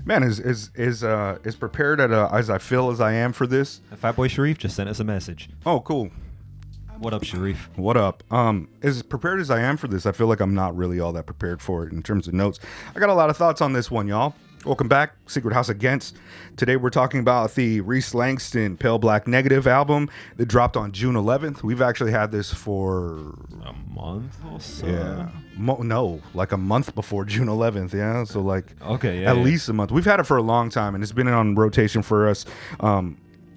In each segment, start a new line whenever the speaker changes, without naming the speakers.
Man, is prepared as I feel as I am for this.
Fatboy Sharif just sent us a message.
Oh, cool.
What up, Sharif?
What up? As prepared as I am for this, I feel like I'm not really all that prepared for it in terms of notes. I got a lot of thoughts on this one, y'all. Welcome back, Secret House Against. Today we're talking about the Rhys Langston Pale Black Negative album that dropped on June 11th. We've actually had this for
a month or so.
Yeah. No, like a month before June 11th. Yeah. So like at least a month. We've had it for a long time and it's been on rotation for us.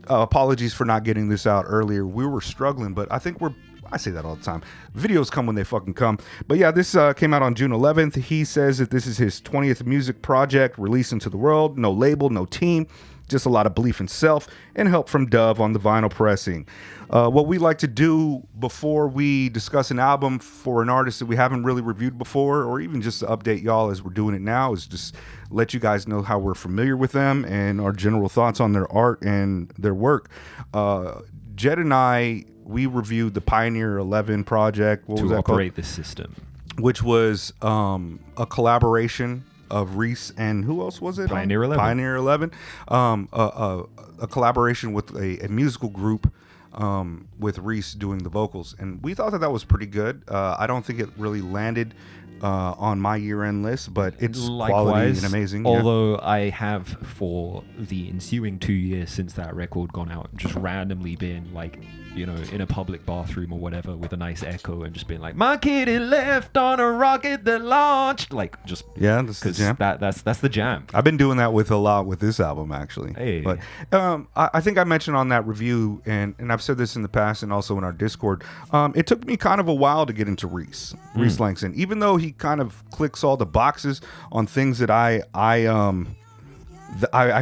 Apologies for not getting this out earlier. We were struggling, but I think I say that all the time. Videos come when they fucking come. But yeah, this came out on June 11th. He says that this is his 20th music project released into the world. No label, no team, just a lot of belief in self and help from Dove on the vinyl pressing. What we like to do before we discuss an album for an artist that we haven't really reviewed before, or even just to update y'all as we're doing it now, is just let you guys know how we're familiar with them and our general thoughts on their art and their work. Jed and I, we reviewed the Pioneer 11 project. What was that
operate
called?
the system.
Which was a collaboration of Rhys and who else was it?
Pioneer 11.
Pioneer 11. A collaboration with a musical group with Rhys doing the vocals. And we thought that was pretty good. I don't think it really landed on my year-end list, but it's quality and amazing.
Although I have, for the ensuing 2 years since that record gone out, just randomly been like, in a public bathroom or whatever with a nice echo and just being like, my kitty left on a rocket that launched. Like, just
that's the jam.
That's the jam.
I've been doing that with a lot with this album actually.
Hey.
But I think I mentioned on that review, and I've said this in the past and also in our Discord. It took me kind of a while to get into Rhys Langston, even though he kind of clicks all the boxes on things that I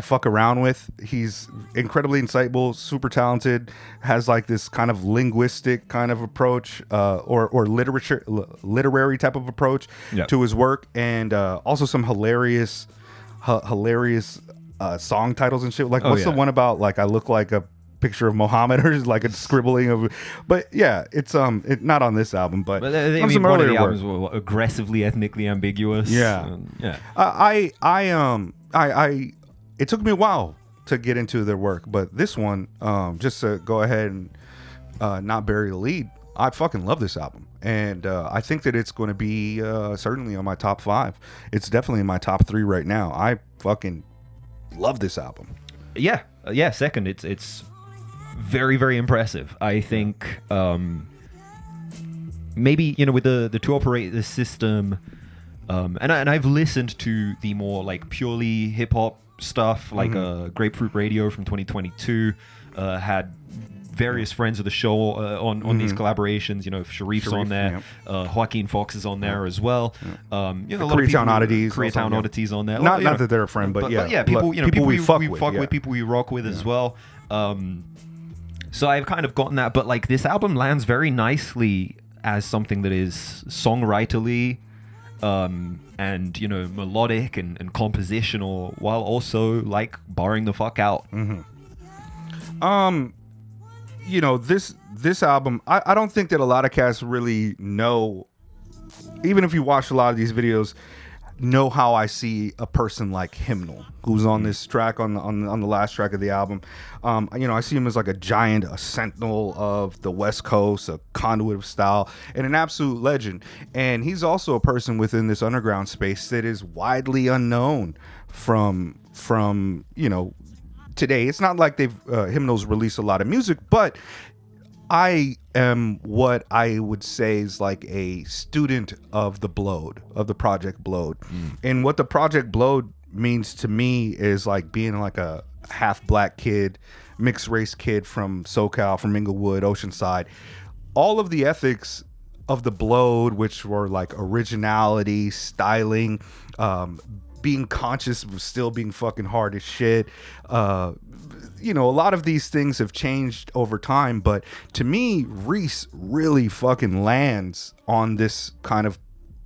fuck around with. He's incredibly insightful, super talented, has like this kind of linguistic kind of approach, or literary type of approach to his work, and also some hilarious song titles and shit. Like what's the one about like I look like a picture of Muhammad, or like a scribbling of, but yeah, it's not on this album, but
I mean, one of the albums were aggressively ethnically ambiguous.
It took me a while to get into their work, but this one, just to go ahead and not bury the lead, I fucking love this album, and I think that it's going to be certainly on my top 5. It's definitely in my top 3 right now. I fucking love this album.
Second, it's very, very impressive. I think maybe with the to operate the system, and I've listened to the more like purely hip hop stuff, like Grapefruit Radio from 2022, had various friends of the show on these collaborations. Sharif's on there, Joaquin Fox is on there as well. A lot of
Koreatown Oddities,
Koreatown Oddities on there.
Not that they're a friend, but
people we fuck
with,
people we rock with as well. So I've kind of gotten that, but like this album lands very nicely as something that is songwriterly, and melodic and compositional, while also like barring the fuck out.
This album, I don't think that a lot of cats really know, even if you watch a lot of these videos, know how I see a person like Hymnal, who's on this track, on the last track of the album. I see him as like a giant, a sentinel of the West Coast, a conduit of style, and an absolute legend. And he's also a person within this underground space that is widely unknown from today. It's not like they've Hymnal's released a lot of music, but I am what I would say is like a student of the Blowed, of the Project Blowed. And what the Project Blowed means to me is like being like a half black kid, mixed race kid from SoCal, from Inglewood, Oceanside. All of the ethics of the Blowed, which were like originality, styling, being conscious of still being fucking hard as shit. A lot of these things have changed over time, but to me, Rhys really fucking lands on this kind of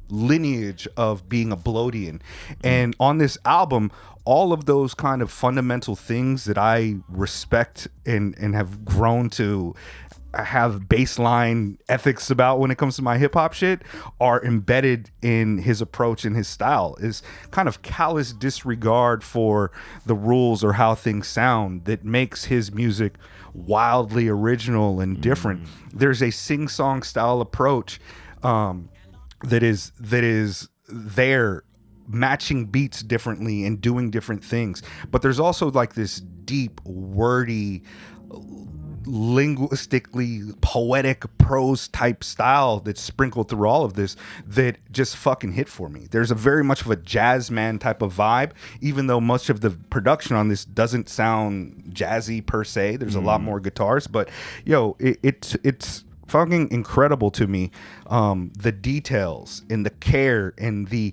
lineage of being a Blowedian. And on this album, all of those kind of fundamental things that I respect and have grown to have baseline ethics about when it comes to my hip hop shit are embedded in his approach and his style. Is kind of callous disregard for the rules or how things sound that makes his music wildly original and different. There's a sing-song style approach that is there, matching beats differently and doing different things. But there's also like this deep, wordy, linguistically poetic prose type style that's sprinkled through all of this that just fucking hit for me. There's a very much of a jazz man type of vibe, even though much of the production on this doesn't sound jazzy per se. There's a lot more guitars, but it's fucking incredible to me, the details and the care and the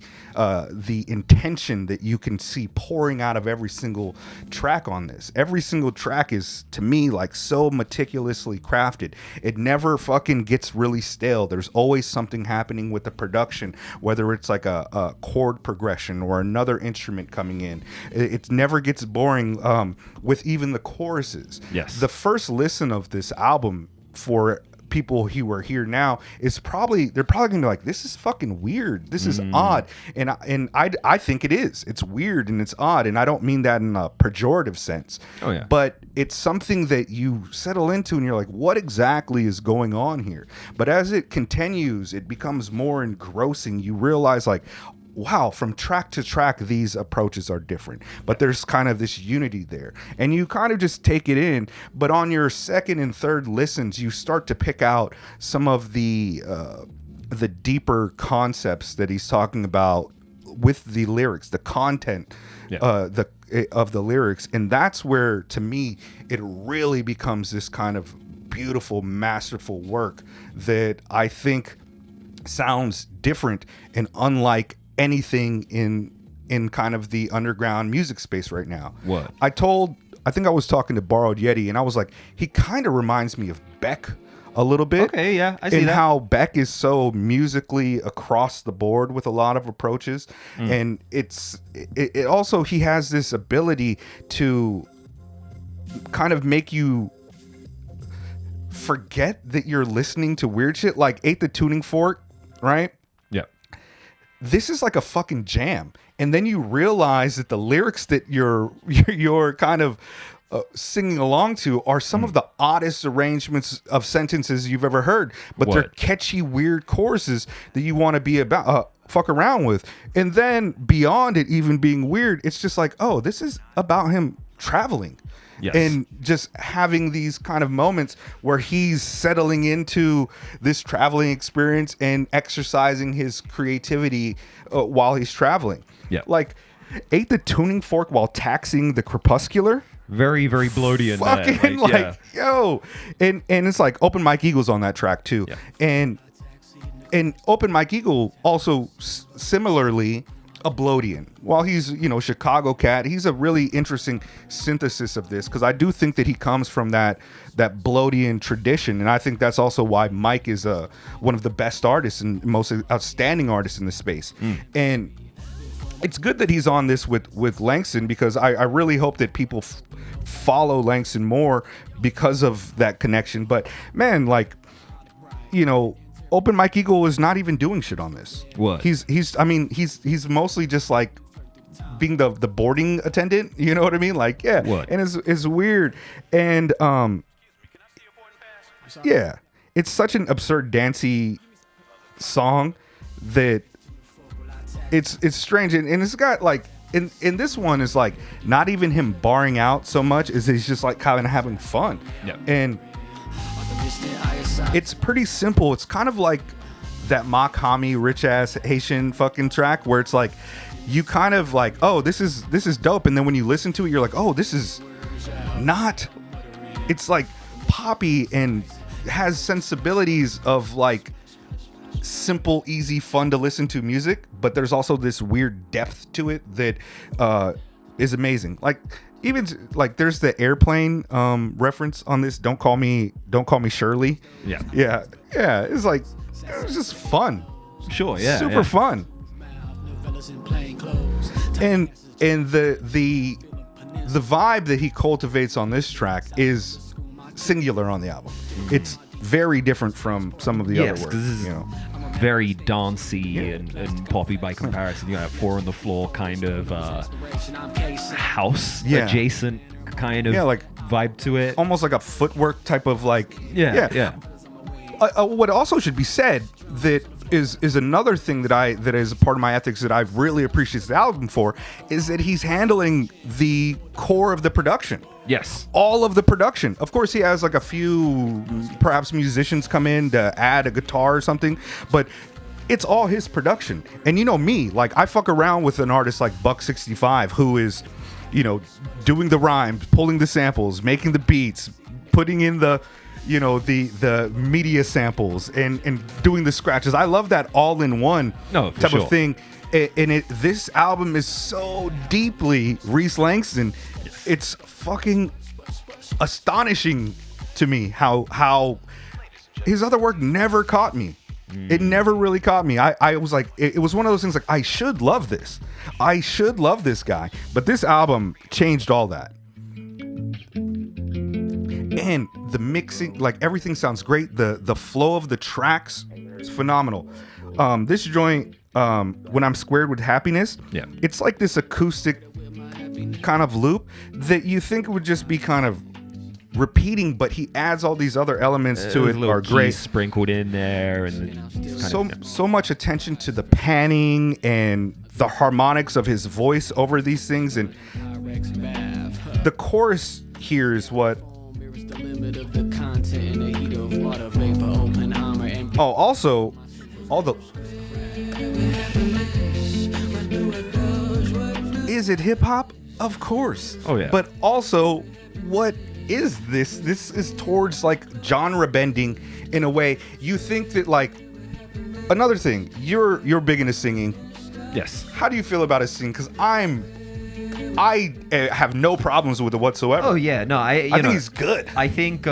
intention that you can see pouring out of every single track on this. Every single track is, to me, like so meticulously crafted. It never fucking gets really stale. There's always something happening with the production, whether it's like a chord progression or another instrument coming in. It never gets boring, with even the choruses.
Yes.
The first listen of this album for people who are here now is they're probably gonna be like, this is fucking weird, this is odd, and I think it is. It's weird and it's odd, and I don't mean that in a pejorative sense.
Oh yeah.
But it's something that you settle into and you're like, what exactly is going on here? But as it continues, it becomes more engrossing. You realize, like, wow, from track to track, these approaches are different, but there's kind of this unity there, and you kind of just take it in. But on your second and third listens, you start to pick out some of the deeper concepts that he's talking about with the lyrics, the content, of the lyrics, and that's where, to me, it really becomes this kind of beautiful, masterful work that I think sounds different and unlike anything in kind of the underground music space right now.
What?
I think I was talking to Borrowed Yeti, and I was like, he kind of reminds me of Beck a little bit.
Okay, yeah, I see that.
And how Beck is so musically across the board with a lot of approaches. And it also, he has this ability to kind of make you forget that you're listening to weird shit, like Ate the Tuning Fork, right?
Yeah.
This is like a fucking jam, and then you realize that the lyrics that you're kind of singing along to are some of the oddest arrangements of sentences you've ever heard, but they're catchy, weird choruses that you want to be about fuck around with. And then beyond it even being weird, it's just like, oh, this is about him traveling.
Yes.
And just having these kind of moments where he's settling into this traveling experience and exercising his creativity while he's traveling.
Yeah.
Like, Ate the Tuning Fork while taxing the crepuscular.
Very, very bloaty in that.
Fucking like, yo. And it's like Open Mike Eagle's on that track too.
Yeah.
And Open Mike Eagle also similarly a Bloatian. While he's, Chicago cat, he's a really interesting synthesis of this, because I do think that he comes from that Bloatian tradition, and I think that's also why Mike is one of the best artists and most outstanding artists in the space. And it's good that he's on this with Langston, because I really hope that people follow Langston more because of that connection. But man, like, Open Mike Eagle is not even doing shit on this.
What?
He's mostly just like being the boarding attendant. You know what I mean? Like, yeah.
What?
And it's weird. And yeah, it's such an absurd dancey song that it's strange. And it's got like in this one is like not even him barring out so much as he's just like kind of having fun.
Yeah.
And it's pretty simple. It's kind of like that Makami rich ass Haitian fucking track where it's like you kind of like, oh, this is dope, and then when you listen to it, you're like, oh, this is not. It's like poppy and has sensibilities of like simple, easy, fun to listen to music, but there's also this weird depth to it that is amazing. Like, even like there's the airplane reference on this. Don't call me Shirley. Yeah. It's like, it was just fun.
Sure. Yeah.
Super fun. And the vibe that he cultivates on this track is singular on the album. very different from some of the other work.
This is very dancey and poppy by comparison. You got Four on the Floor kind of house adjacent kind of
like
vibe to it.
Almost like a footwork type of like
yeah.
What also should be said that is another thing that is a part of my ethics that I really appreciate the album for is that he's handling the core of the production.
Yes.
All of the production. Of course, he has like a few perhaps musicians come in to add a guitar or something, but it's all his production. And you know me, like I fuck around with an artist like Buck 65 who is, doing the rhymes, pulling the samples, making the beats, putting in the media samples and doing the scratches. I love that all-in-one type of thing. And this album is so deeply Rhys Langston. It's fucking astonishing to me how his other work never caught me. It never really caught me. I was like, it was one of those things like, I should love this. I should love this guy. But this album changed all that. And the mixing, like everything sounds great. The flow of the tracks is phenomenal. This joint, When I'm Squared with Happiness, it's like this acoustic kind of loop that you think would just be kind of repeating, but he adds all these other elements to it are great,
sprinkled in there, and
so much attention to the panning and the harmonics of his voice over these things, and the chorus here is what. Oh, also, all the. Is it hip hop? Of course.
Oh yeah.
But also, what is this? This is towards like genre bending in a way. You think that like another thing. You're big into singing.
Yes.
How do you feel about his singing? Because I have no problems with it whatsoever.
Oh yeah, no, I
think he's good.
I think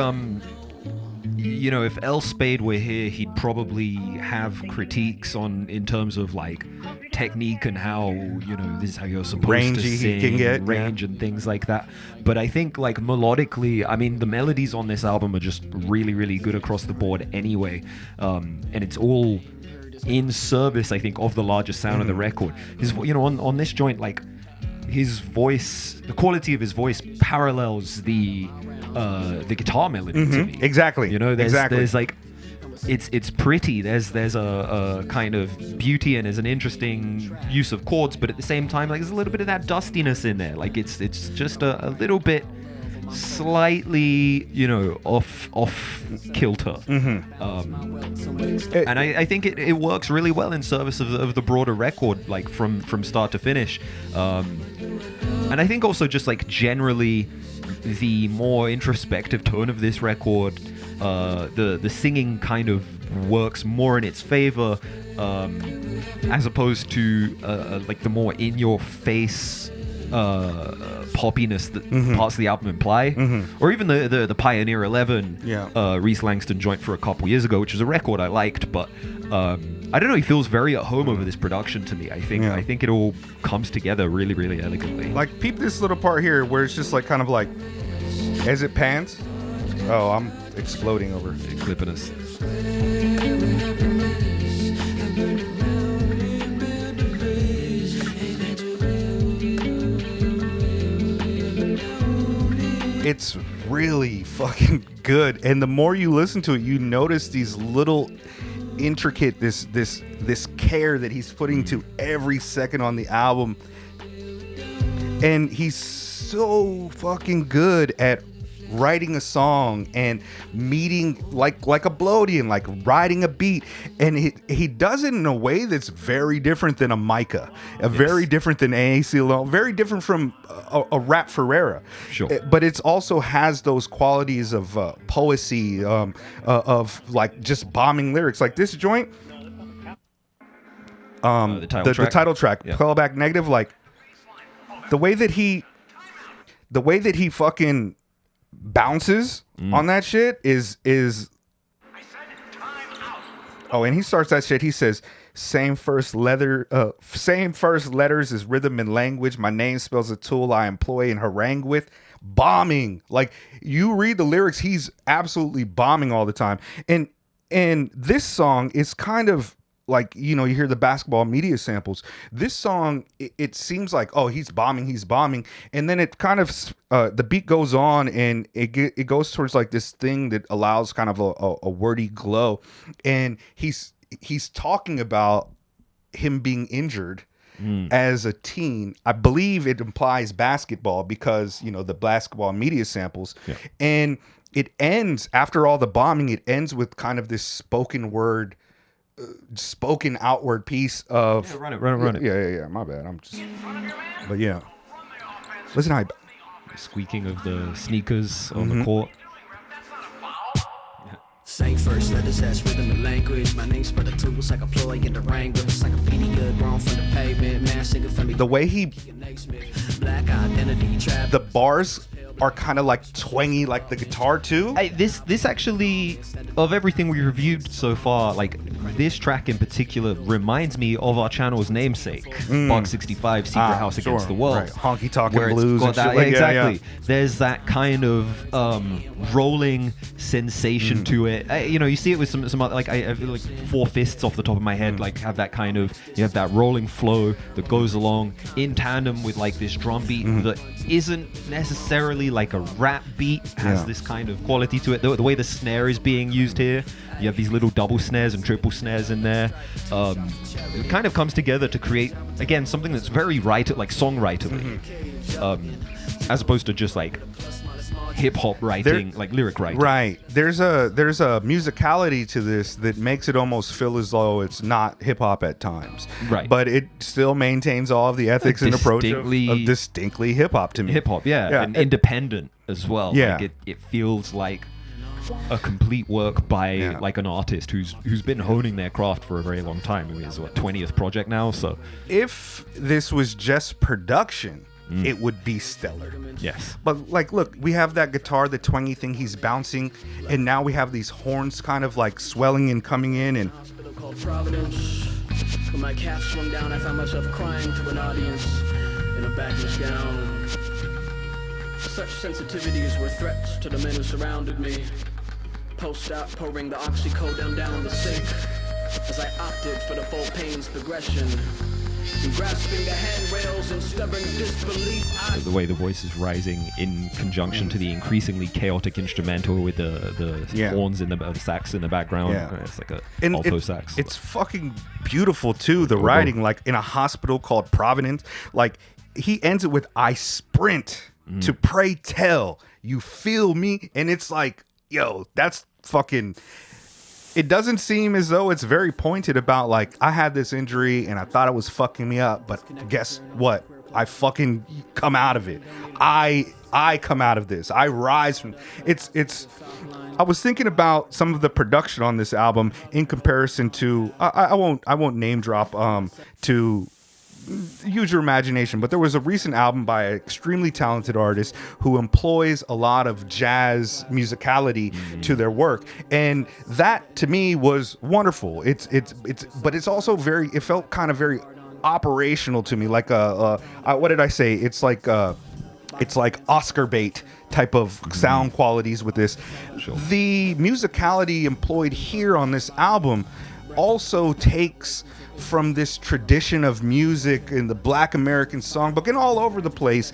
if El Spade were here, he'd probably have critiques in terms of like technique and how this is how you're supposed
rangy
to sing,
he can get,
range and things like that. But I think like melodically, I mean the melodies on this album are just really really good across the board anyway, and it's all in service I think of the larger sound of the record. His on this joint, like his voice, the quality of his voice parallels the guitar melody to me.
Exactly.
There's like it's pretty. There's a kind of beauty and there's an interesting use of chords, but at the same time, like there's a little bit of that dustiness in there. Like it's just a little bit slightly off kilter. And I think it works really well in service of the broader record, like from start to finish. And I think also just like generally the more introspective tone of this record, the singing kind of works more in its favor, as opposed to like the more in your face poppiness that parts of the album imply, or even the Pioneer 11 Rhys Langston joint for a couple years ago, which was a record I liked, but I don't know, he feels very at home over this production to me. I think it all comes together really really elegantly.
Like peep this little part here where it's just like kind of like as it pans. Oh, I'm exploding over
clipping us.
It's really fucking good, and the more you listen to it, you notice these little intricate this care that he's putting to every second on the album, and he's so fucking good at writing a song and meeting like a Bloodian, like riding a beat, and he does it in a way that's very different than a Micah, very different than AAC alone, very different from a Rap Ferreira.
Sure.
But it's also has those qualities of poesy, of like just bombing lyrics. Like this joint, the title track, Call Back Negative, like the way that he fucking bounces on that shit is and he starts that shit. He says, same first letters as rhythm and language. My name spells a tool I employ and harangue with. bombing. Like, you read the lyrics, he's absolutely bombing all the time. And this song is kind of like, you know, you hear the basketball media samples. This song, it seems like, oh, he's bombing, and then it kind of the beat goes on, and it goes towards like this thing that allows kind of a wordy glow, and he's talking about him being injured as a teen. I believe it implies basketball because, you know, the basketball media samples, and it ends after all the bombing. It ends with kind of this spoken outward piece of
run it.
Yeah. My bad. But yeah. Listen, I
squeaking of the sneakers on the court.
Say first, let us ask rhythm and language. My name's spread the tools like a ploy in the wrangler. Encyclopedia grown from the pavement. Man, singing for me.
The way he,
Black identity trap.
the bars are kind of like twangy, like the guitar too.
This actually, of everything we reviewed so far, like this track in particular reminds me of our channel's namesake, Box 65, Secret House Against the World.
Right. Honky Tonkin' Blues and shit.
Exactly. There's that kind of rolling sensation to it. You know, you see it with some other, like I feel like Four Fists off the top of my head, like have that kind of, you have that rolling flow that goes along in tandem with like this drum beat that isn't necessarily like a rap beat, has this kind of quality to it. The way the snare is being used here, you have these little double snares and triple snares in there. It kind of comes together to create, again, something that's very like songwriterly, as opposed to just like hip-hop writing, like lyric writing.
Right. There's a musicality to this that makes it almost feel as though it's not hip-hop at times.
Right.
But it still maintains all of the ethics and approach of distinctly hip-hop to me.
Hip-hop, and independent as well.
Yeah.
Like it feels like a complete work by like an artist who's been honing their craft for a very long time. I mean, it's what, 20th project now, so
if this was just production, it would be stellar.
Yes.
But like, look, we have that guitar, the twangy thing, he's bouncing, and now we have these horns kind of like swelling and coming in, and
when my cap swung down, I found myself crying to an audience in a backless gown. Such sensitivities were threats to the men who surrounded me. Post-op, pouring the oxycodone down the sink as I opted for the full pain's progression. And grasping the handrails in stubborn disbelief,
the way the voice is rising in conjunction to the increasingly chaotic instrumental with the horns in the sax in the background. It's like a alto sax.
It's fucking beautiful too. The writing, like in a hospital called Providence, like he ends it with "I sprint to pray tell you feel me," and it's like, yo, that's fucking. It doesn't seem as though it's very pointed about like, I had this injury and I thought it was fucking me up, but guess what? I fucking come out of it. I come out of this. I rise from it's. I was thinking about some of the production on this album in comparison to I won't name drop to use your imagination, but there was a recent album by an extremely talented artist who employs a lot of jazz musicality to their work, and that to me was wonderful. It's but it's also it felt kind of very operational to me, like what did I say? It's like Oscar bait type of sound qualities with this. Sure. The musicality employed here on this album also takes from this tradition of music in the Black American songbook and all over the place,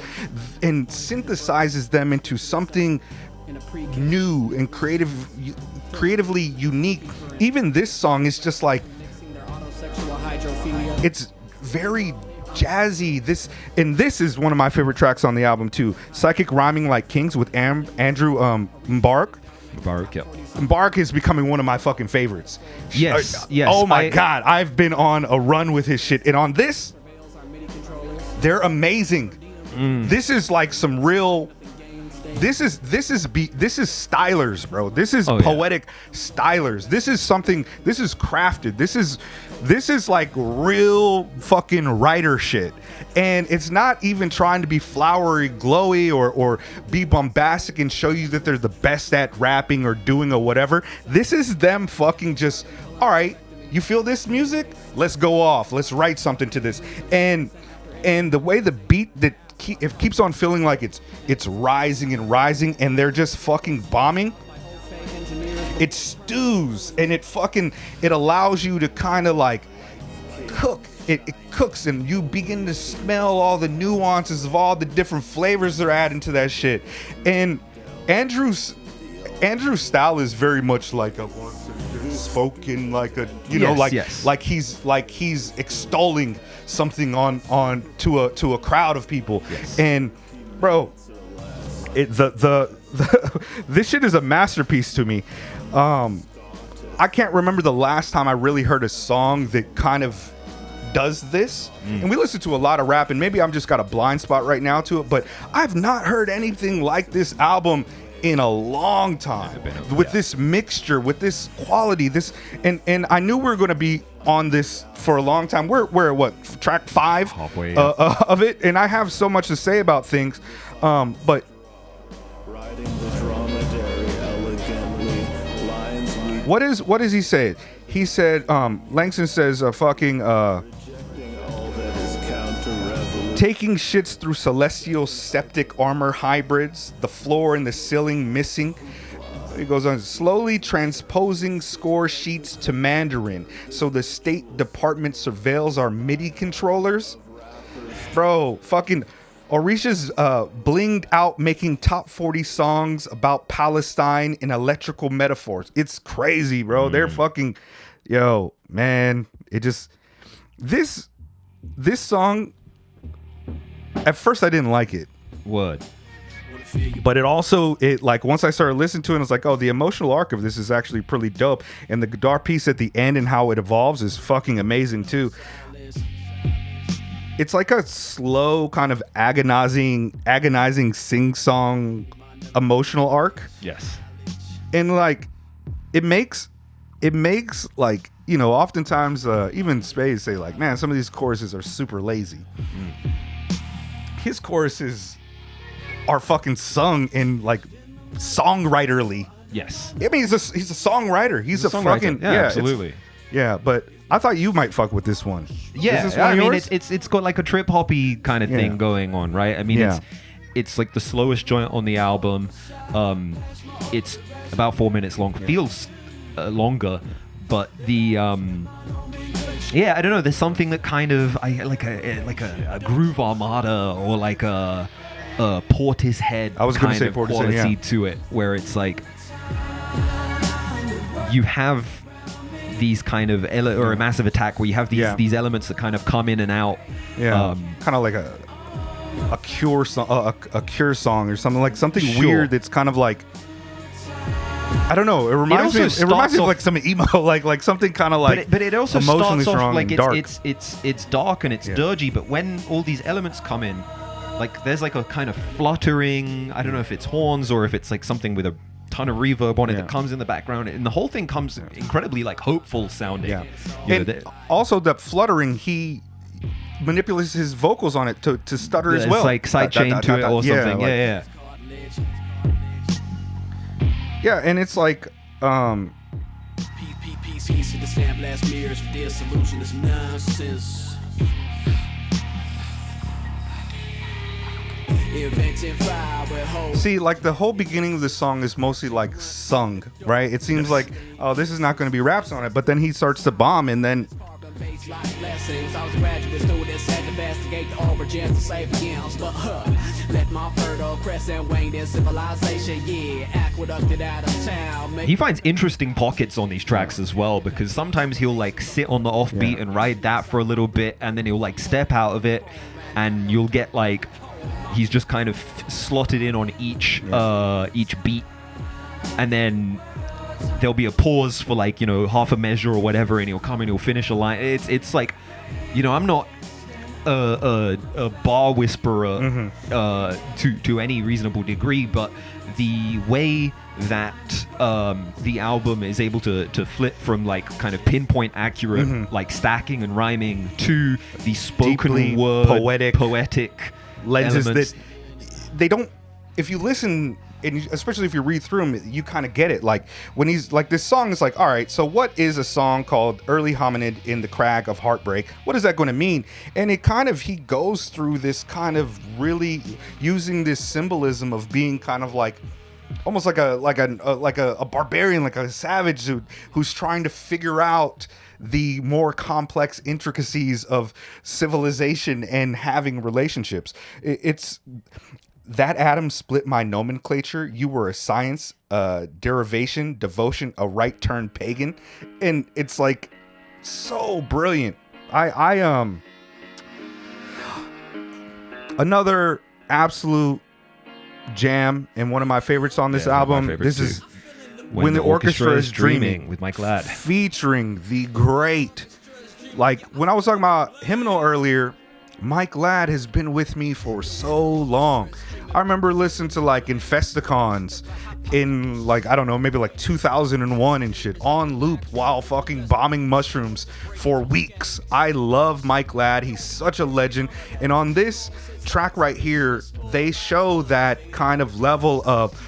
and synthesizes them into something new and creatively unique. Even this song is just like, it's very jazzy. This is one of my favorite tracks on the album too. Psychic Rhyming Like Kings with Andrew Mbark. Mbark is becoming one of my fucking favorites.
Yes.
Oh my God, I've been on a run with his shit, and on this, they're amazing. This is like some real. This is stylers, bro. This is poetic stylers. This is something. This is crafted. This is like real fucking writer shit. And it's not even trying to be flowery, glowy, or be bombastic and show you that they're the best at rapping or doing or whatever. This is them fucking just, all right, you feel this music? Let's go off. Let's write something to this. And the way the beat that it keeps on feeling like it's rising and rising, and they're just fucking bombing. It stews, and it allows you to kind of like cook. It cooks, and you begin to smell all the nuances of all the different flavors they're adding to that shit. And Andrew's style is very much like a spoken, like a like he's extolling something on to a crowd of people. Yes. And bro, this shit is a masterpiece to me. I can't remember the last time I really heard a song that kind of does this. And we listen to a lot of rap, and maybe I'm just got a blind spot right now to it, but I've not heard anything like this album in a long time, with this mixture, with this quality, this and I knew we were going to be on this for a long time. We're what, track 5 halfway of it, and I have so much to say about things, but what does he say? He said, Langston says, taking shits through celestial septic armor hybrids, the floor and the ceiling missing. He goes on, slowly transposing score sheets to Mandarin, so the State Department surveils our MIDI controllers. Bro, fucking Orisha's blinged out, making top 40 songs about Palestine and electrical metaphors. It's crazy, bro. They're fucking, yo, man. It just, this song, at first I didn't like it.
What?
But it like once I started listening to it, I was like, oh, the emotional arc of this is actually pretty dope. And the guitar piece at the end and how it evolves is fucking amazing too. It's like a slow kind of agonizing sing-song emotional arc.
Yes.
And like it makes like, you know, oftentimes even Spades say like, man, some of these choruses are super lazy. His choruses are fucking sung in like songwriterly.
Yes.
I mean, he's a songwriter. He's a fucking
yeah, absolutely.
Yeah, but I thought you might fuck with this one.
Yeah,
is this one
I mean,
yours?
it's got like a trip hoppy kind of thing going on, right? I mean, it's like the slowest joint on the album. It's about 4 minutes long. Feels longer, but the yeah, I don't know. There's something that kind of like a groove armada or like a Portishead kind of quality to it, where it's like you have these kind of or a Massive Attack where you have these elements that kind of come in and out.
Yeah, kind of like a Cure song, a Cure song or something, like something weird that's kind of like, I don't know. It reminds me of like some emo, like something kind of like.
But it also
emotionally
starts off like
dark.
It's dark and it's dirgy. But when all these elements come in, like there's like a kind of fluttering. I don't know if it's horns or if it's like something with a ton of reverb on it that comes in the background, and the whole thing comes incredibly like hopeful sounding. Yeah,
and also the fluttering, he manipulates his vocals on it to stutter as well.
It's like sidechain to it or something. Yeah.
Yeah, and it's like see, like the whole beginning of the song is mostly like sung, right? It seems like, oh, this is not going to be raps on it, but then he starts to bomb, and then
he finds interesting pockets on these tracks as well, because sometimes he'll like sit on the offbeat and ride that for a little bit, and then he'll like step out of it, and you'll get like he's just kind of slotted in on each beat, and then there'll be a pause for like, you know, half a measure or whatever, and he'll come and he'll finish a line. It's like, you know, I'm not a bar whisperer to any reasonable degree, but the way that the album is able to flip from like kind of pinpoint accurate like stacking and rhyming to the spoken
deeply
word
poetic
lenses
elements that they don't, if you listen and especially if you read through them, you kind of get it. Like when he's like, this song is like, all right, so what is a song called Early Hominid in the Crag of Heartbreak? What is that going to mean? And it kind of, he goes through this kind of really using this symbolism of being kind of like, almost like a barbarian, like a savage who's trying to figure out the more complex intricacies of civilization and having relationships. It's that atom split my nomenclature. You were a science, derivation, devotion, a right turn pagan, and it's like so brilliant. Another absolute jam and one of my favorites on this album. This too. Is When the Orchestra is Dreaming
with Mike Ladd,
featuring the great, like when I was talking about Hymnal earlier, Mike Ladd has been with me for so long. I remember listening to like Infesticons in like, I don't know, maybe like 2001 and shit on loop while fucking bombing mushrooms for weeks. I love Mike Ladd. He's such a legend. And on this track right here, they show that kind of level of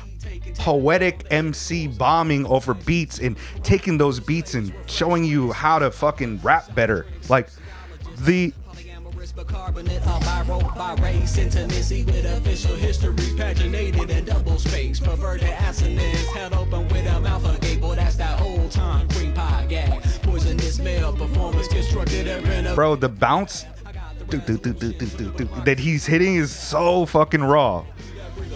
poetic MC bombing over beats and taking those beats and showing you how to fucking rap better. Like the
bicarbonate, by race, intimacy with official history, paginated in double space, perverted assonance, head open with a mouth agape. Boy, that's that old time cream pie gag. Poisonous male performance constructed in
bro, the bounce that he's hitting is so fucking raw,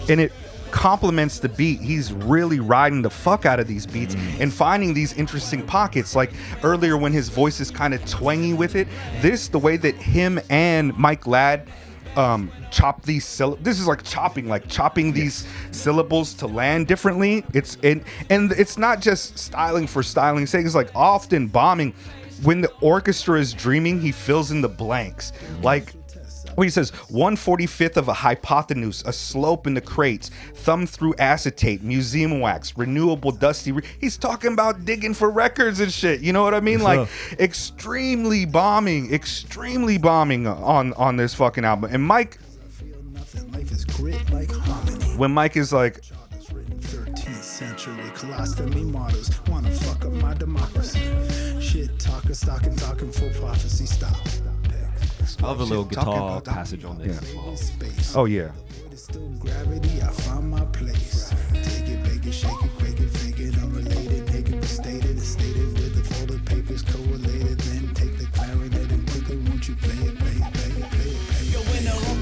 and it complements the beat. He's really riding the fuck out of these beats and finding these interesting pockets. Like earlier when his voice is kind of twangy with it, the way that him and Mike Ladd chop these syllables, this is like chopping these syllables to land differently. And it's not just styling for styling's sake. It's like often bombing. When the orchestra is dreaming, he fills in the blanks. Like he says, 1/45th of a hypotenuse, a slope in the crates, thumb through acetate, museum wax, renewable dusty. He's talking about digging for records and shit. You know what I mean? Like extremely bombing on this fucking album. And Mike, when Mike is like, 13th century colostomy models wanna fuck up my democracy. Shit talking, talking full prophecy style.
I love a little guitar passage on this as well.
Oh yeah. Gravity, I found my place. Take it, bake it, shake it, quake it, fake it, unrelated, make it stated, stated with the folded papers correlated. Then take the clarinet and quickly won't you play it.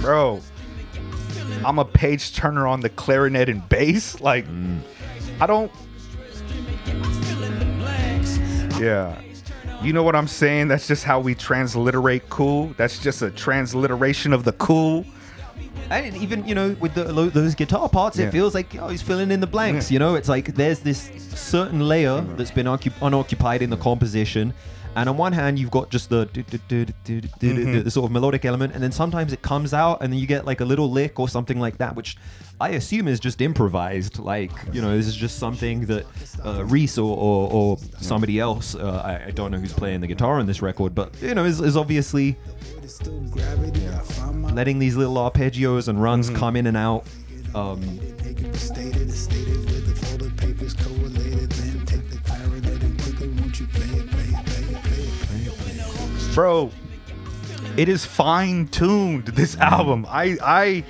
Bro, I'm a page turner on the clarinet and bass. Like, I don't. Yeah. You know what I'm saying? That's just how we transliterate cool. That's just a transliteration of the cool.
And even, you know, with those guitar parts, it feels like he's filling in the blanks. You know, it's like there's this certain layer that's been unoccupied in the composition. And on one hand, you've got just the sort of melodic element, and then sometimes it comes out, and then you get like a little lick or something like that, which I assume is just improvised. Like, you know, this is just something that Rhys or somebody else, I don't know who's playing the guitar on this record, but, you know, is obviously letting these little arpeggios and runs come in and out.
Bro, it is fine-tuned, this album. I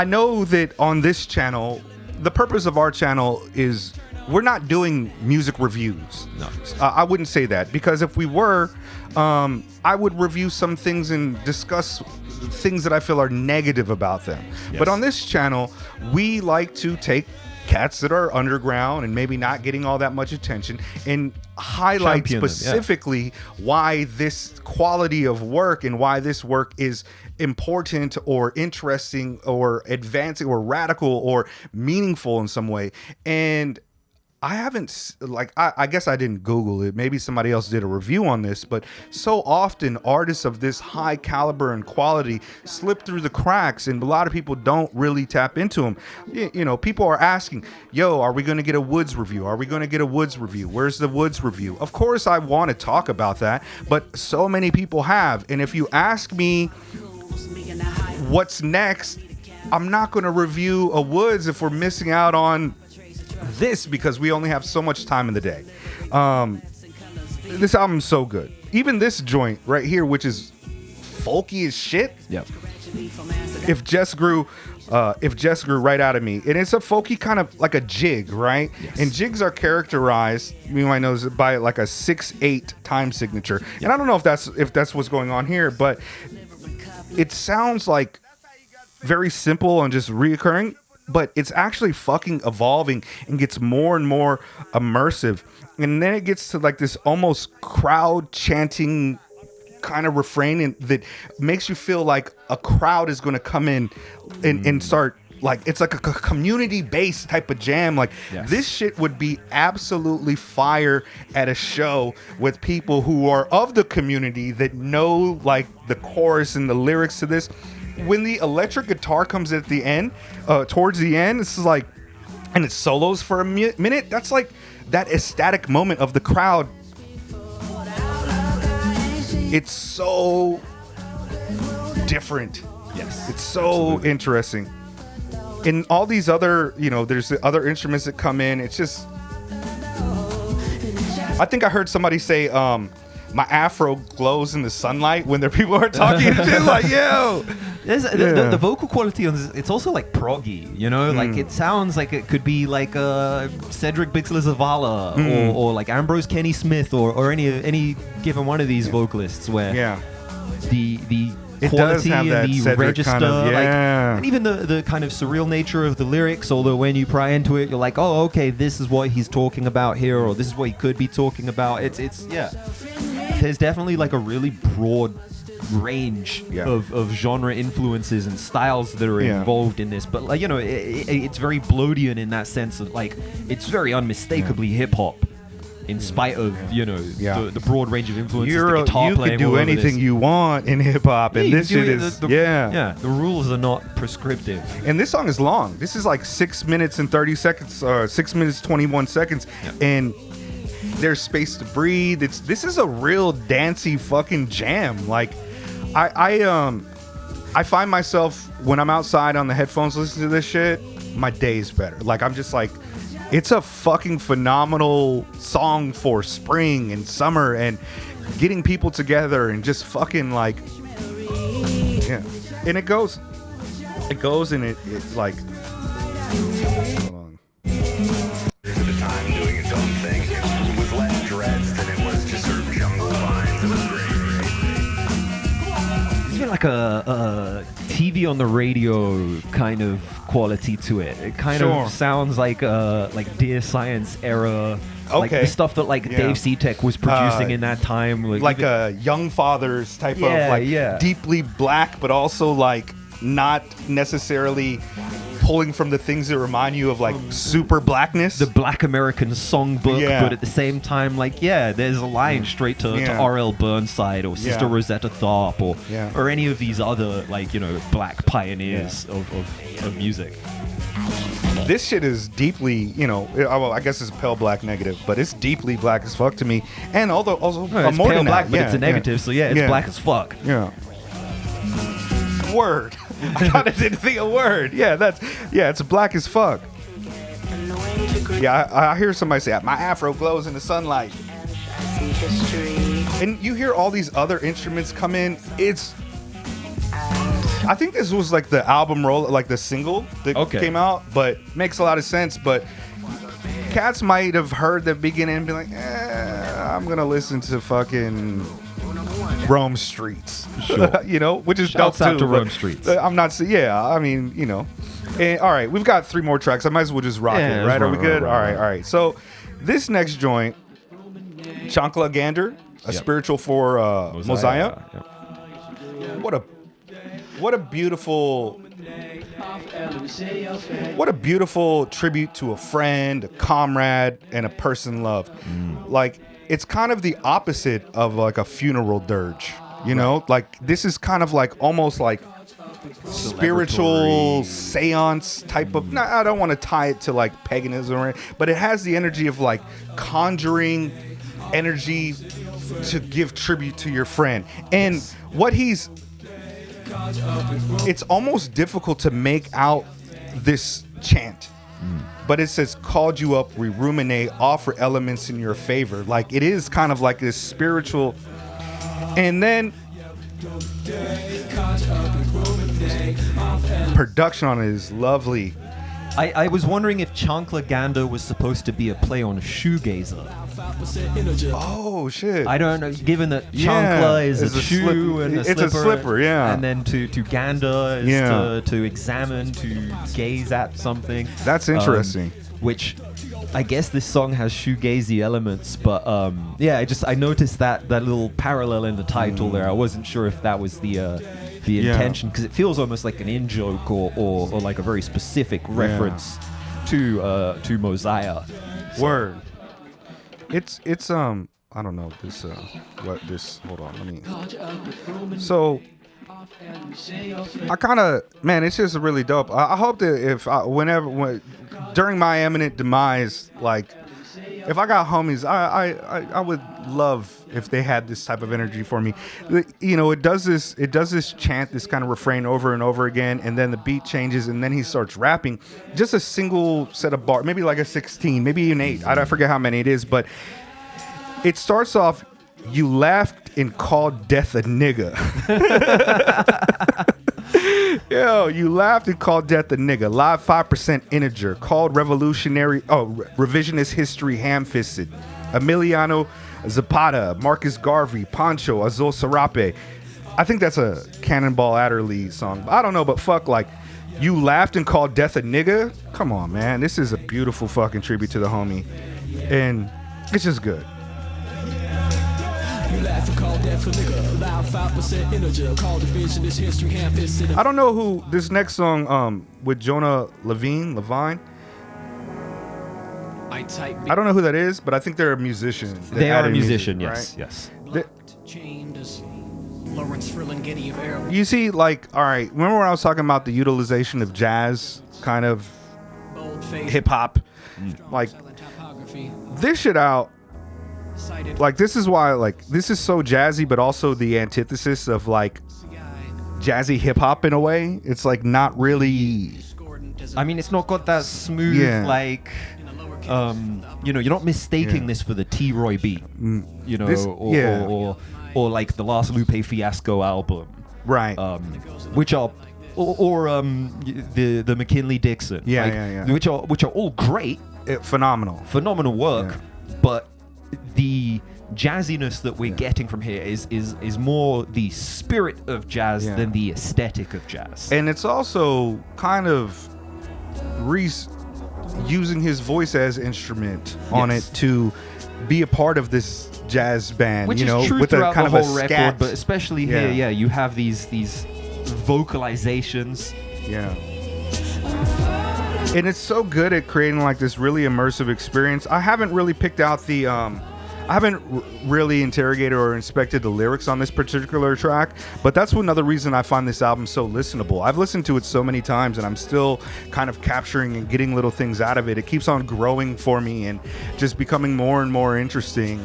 know that on this channel, the purpose of our channel is we're not doing music reviews. No. I wouldn't say that, because if we were, I would review some things and discuss things that I feel are negative about them. Yes. But on this channel, we like to take cats that are underground and maybe not getting all that much attention and highlight specifically why this quality of work and why this work is important or interesting or advancing or radical or meaningful in some way. And I haven't, like, I guess I didn't Google it. Maybe somebody else did a review on this, but so often artists of this high caliber and quality slip through the cracks, and a lot of people don't really tap into them. You know, people are asking, yo, are we going to get a Woods review? Are we going to get a Woods review? Where's the Woods review? Of course, I want to talk about that, but so many people have. And if you ask me what's next, I'm not going to review a Woods if we're missing out on this because we only have so much time in the day. This album's so good. Even this joint right here, which is folky as shit.
Yep.
If Jess grew right out of me, and it's a folky kind of like a jig, right?
Yes.
And jigs are characterized, you might know, by like a 6/8 time signature. Yep. And I don't know if that's what's going on here, but it sounds like very simple and just reoccurring, but it's actually fucking evolving and gets more and more immersive. And then it gets to like this almost crowd chanting kind of refrain that makes you feel like a crowd is going to come in and start, like, it's like a community based type of jam. Like, yes. This shit would be absolutely fire at a show with people who are of the community that know like the chorus and the lyrics to this. When the electric guitar comes at the end, towards the end, it's like, and it solos for a minute, that's like that ecstatic moment of the crowd. It's so different.
Yes.
It's so absolutely interesting. And all these other, there's the other instruments that come in. It's just, I think I heard somebody say, my afro glows in the sunlight when the people are talking. And shit, like, yo.
The vocal quality on this, it's also like proggy, like it sounds like it could be like Cedric Bixler Zavala or like Ambrose Kenny Smith or any given one of these vocalists where the
it
quality
and
the
Cedric
register,
kind of,
and even the kind of surreal nature of the lyrics, although when you pry into it, you're like, oh, okay, this is what he's talking about here, or this is what he could be talking about. It's there's definitely like a really broad range of genre influences and styles that are involved in this, but like it's very Bloodian in that sense of like it's very unmistakably hip hop in spite of the broad range of influences. The guitar
you
playing,
can do anything you want in hip hop, and this shit is
the rules are not prescriptive.
And this song is long. This is like 6 minutes and 30 seconds, 6 minutes 21 seconds, and there's space to breathe. This is a real dancey fucking jam. Like I find myself when I'm outside on the headphones listening to this shit, my day's better. Like I'm just like, it's a fucking phenomenal song for spring and summer and getting people together and just fucking like, and it goes and it like, hold on.
At the time doing its own thing, it was less dreads than it was just sort of jungle vines. It was great.
It's like a TV on the radio kind of quality to it. It kind of sounds like Dear Science era, like the stuff that Dave Seatek was producing in that time,
like a Young Fathers type of deeply black, but also like not necessarily pulling from the things that remind you of like super blackness,
the Black American Songbook, but at the same time there's a line straight to R.L. Burnside or Sister Rosetta Tharpe or any of these other black pioneers of music.
This shit is deeply, I guess it's pale black negative, but it's deeply black as fuck to me. And also
it's
more
pale
than
black,
that.
but it's a negative, so it's black as fuck.
Yeah. Word. I kind of didn't think a word. It's black as fuck. I hear somebody say, my afro glows in the sunlight. And you hear all these other instruments come in. I think this was like the album roll, like the single that came out, but makes a lot of sense. But cats might have heard the beginning and be like, I'm going to listen to fucking Rome Streets,
sure.
Which is
Shouts
dope
out
too.
to Rome Streets.
I'm not. I mean, And, all right, we've got 3 more tracks. I might as well just rock it, right? Are we good? All right. So this next joint, Chancla Gander, a spiritual for Mosiah. What a beautiful tribute to a friend, a comrade, and a person loved. Like, it's kind of the opposite of like a funeral dirge, Like this is kind of like almost like spiritual seance type of. I don't want to tie it to like paganism, but it has the energy of like conjuring energy to give tribute to your friend. And what he's it's almost difficult to make out this chant. But it says, called you up, we ruminate, offer elements in your favor. Like, it is kind of like this spiritual. And then production on it is lovely.
I was wondering if Chancla Gander was supposed to be a play on shoegazer.
Oh shit!
I don't know. Given that Chancla is a shoe and a slipper,
it's a slipper, yeah.
And then to gander is to examine, to gaze at something.
That's interesting.
Which I guess this song has shoegazy elements, but I noticed that little parallel in the title there. I wasn't sure if that was the intention, because it feels almost like an in-joke or like a very specific reference to Mosiah.
Word. It's I don't know this hold on, let me. So I kind of, man, it's just really dope. I hope that during my imminent demise, like, if I got homies, I would love if they had this type of energy for me. You know, it does this chant, this kind of refrain over and over again, and then the beat changes, and then he starts rapping. Just a single set of bars, maybe like a 16, maybe even 8. I forget how many it is, but it starts off, you laughed and called death a nigga. Yo, you laughed and called death a nigga. Live 5% integer. Called revisionist history ham-fisted. Emiliano Zapata, Marcus Garvey, Pancho, Azul Sarape. I think that's a Cannonball Adderley song. I don't know, but fuck, like, you laughed and called death a nigga? Come on, man. This is a beautiful fucking tribute to the homie. And it's just good. I don't know who this next song with Jonah Levine. I don't know who that is, but I think they're a musician.
They are a musician,
music,
yes,
right? You see, like, all right, remember when I was talking about the utilization of jazz, kind of hip hop? Like, this shit out. Like, this is why, like, this is so jazzy, but also the antithesis of, like, jazzy hip-hop in a way. It's, like, not really...
I mean, it's not got that smooth, like... you're not mistaking this for the T-Roy beat, or like the last Lupe Fiasco album.
Right.
Which are... Or the McKinley Dixon. Which are all great. Phenomenal work. Yeah. But... the jazziness that we're getting from here is more the spirit of jazz than the aesthetic of jazz.
And it's also kind of Rhys using his voice as instrument on it to be a part of this jazz band,
which is true
with
throughout
a kind
the
of
whole
a
record,
scat.
but especially here, you have these vocalizations.
Yeah. And it's so good at creating like this really immersive experience. I haven't really picked out the I haven't really interrogated or inspected the lyrics on this particular track, but that's another reason I find this album so listenable. I've listened to it so many times, and I'm still kind of capturing and getting little things out of it. It keeps on growing for me and just becoming more and more interesting.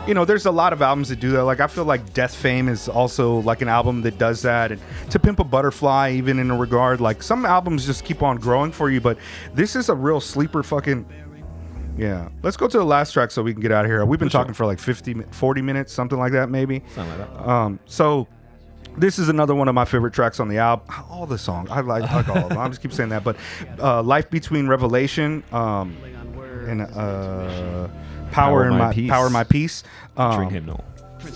There's a lot of albums that do that. Like, I feel like Death Fame is also like an album that does that, and To Pimp a Butterfly, even in a regard. Like, some albums just keep on growing for you, but this is a real sleeper fucking... Yeah. Let's go to the last track so we can get out of here. We've been talking for like 40 minutes, something like that, maybe.
Something like that.
So this is another one of my favorite tracks on the album. All the songs. I like all of them. I just keep saying that. But Life Between Revelation and Power My Peace.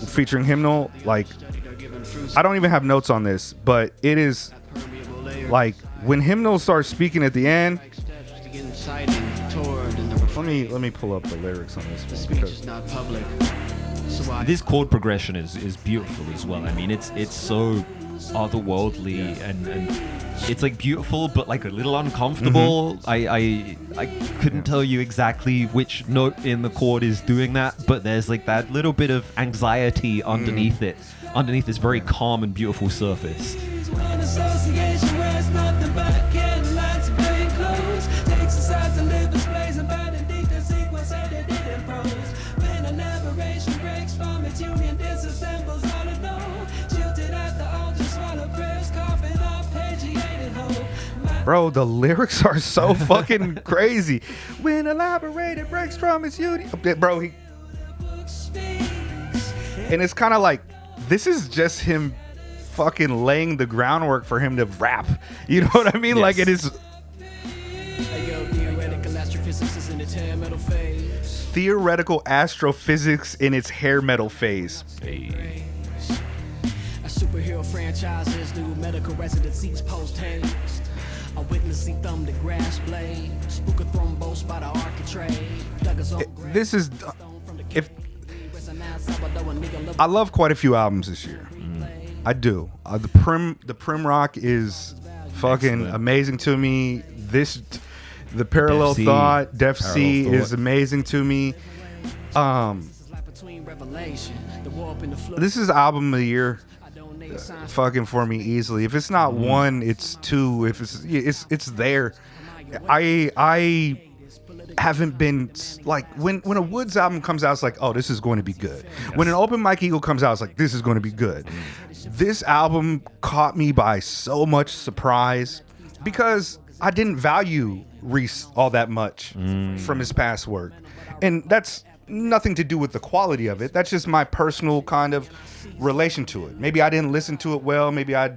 Featuring Hymnal. Like, I don't even have notes on this, but it is like when Hymnal starts speaking at the end. Let me pull up the lyrics on this one because
this chord progression is beautiful as well. I mean, it's so otherworldly and it's like beautiful but like a little uncomfortable. Mm-hmm. I couldn't tell you exactly which note in the chord is doing that, but there's like that little bit of anxiety underneath it, underneath this very calm and beautiful surface.
Union disassembles all alone, jilted at the altar, swallow bread.
Bro, the lyrics are so fucking crazy. When elaborated breaks from its unity. Bro, and it's kind of like, this is just him fucking laying the groundwork for him to rap. You know what I mean? Yes. Like, it is... Theoretical astrophysics in its hair metal phase. Hey.
Superhero franchises, new medical residencies post haste. A witnessing thumb to grass blade. Spook a thrombose by the architrave.
This is I love quite a few albums this year. I do. The Prim Rock is fucking amazing to me. The Parallel Thought, Def C is amazing to me. This is album of the year. Fucking for me easily. If it's not one, it's two. If it's there. I haven't been like, when a Woods album comes out, it's like, oh, this is going to be good. Yes. When an Open Mike Eagle comes out, it's like, this is going to be good. This album caught me by so much surprise because I didn't value Rhys all that much from his past work, and that's nothing to do with the quality of it. That's just my personal kind of relation to it. Maybe I didn't listen to it well. Maybe I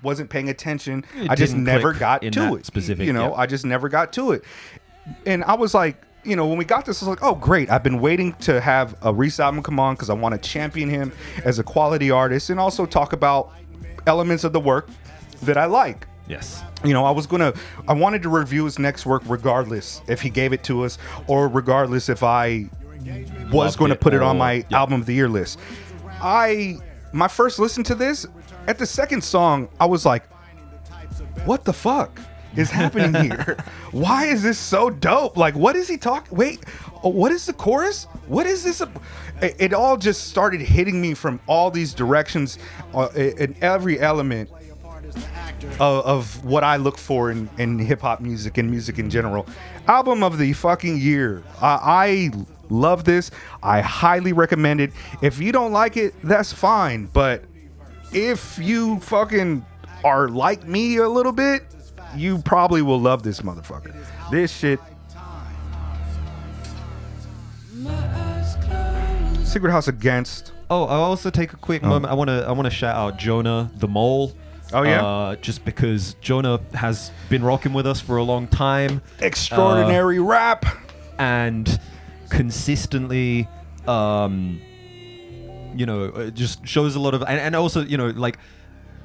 wasn't paying attention. I just never got to it.
Specific,
I just never got to it. And I was like, when we got this, I was like, oh, great. I've been waiting to have a Rhys album come on because I want to champion him as a quality artist and also talk about elements of the work that I like.
Yes.
I wanted to review his next work regardless if he gave it to us or regardless if I was going to put it on my album of the year list. My first listen to this, at the second song, I was like, what the fuck is happening here? Why is this so dope? Like, what is he talking? Wait, what is the chorus? What is this? It all just started hitting me from all these directions in every element of what I look for in hip-hop music and music in general. Album of the fucking year. I love this. I highly recommend it. If you don't like it, that's fine. But if you fucking are like me a little bit, you probably will love this motherfucker. This shit. Secret House Against.
Oh, I'll also take a quick moment. I want to shout out Jonah the Mole.
Oh yeah,
just because Jonah has been rocking with us for a long time.
Extraordinary rap
and consistently, just shows a lot of and also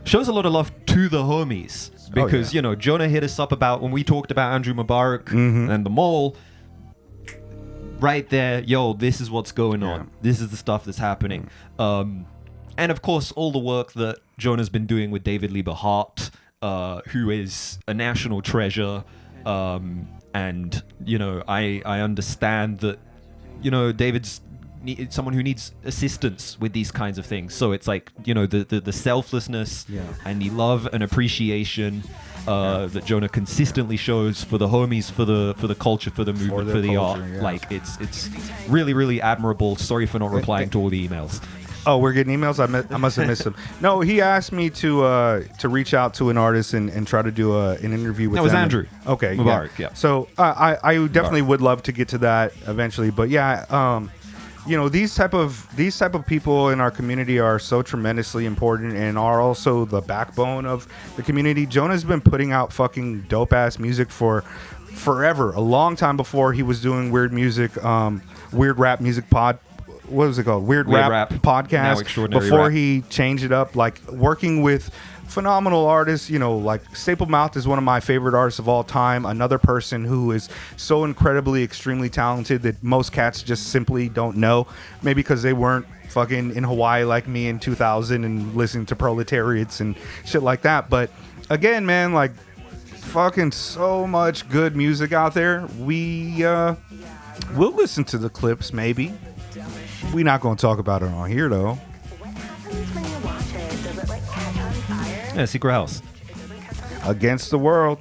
shows a lot of love to the homies because Jonah hit us up about when we talked about Andrew Mubarak and the Mole. Right there, this is what's going on. This is the stuff that's happening. And of course, all the work that Jonah's been doing with David Lieberhart, who is a national treasure. And, I understand that, David's someone who needs assistance with these kinds of things. So it's like, the selflessness and the love and appreciation that Jonah consistently shows for the homies, for the culture, for the movement, for the art. Yeah. Like, it's really, really admirable. Sorry for not replying to all the emails.
Oh, we're getting emails? I must have missed them. No, he asked me to reach out to an artist and try to do an interview with them.
That was Andrew.
Okay.
Mubarak, yeah.
So I definitely would love to get to that eventually. But yeah, these type of people in our community are so tremendously important and are also the backbone of the community. Jonah's been putting out fucking dope ass music for forever, a long time before he was doing weird music, weird rap music what was it called? Weird rap podcast. Before he changed it up, like working with phenomenal artists, like Staple Mouth is one of my favorite artists of all time. Another person who is so incredibly, extremely talented that most cats just simply don't know. Maybe because they weren't fucking in Hawaii like me in 2000 and listening to Proletariats and shit like that. But again, man, like fucking so much good music out there. We'll listen to the clips maybe. We're not going to talk about it on here, though.
Yeah, Secret House.
Against the World.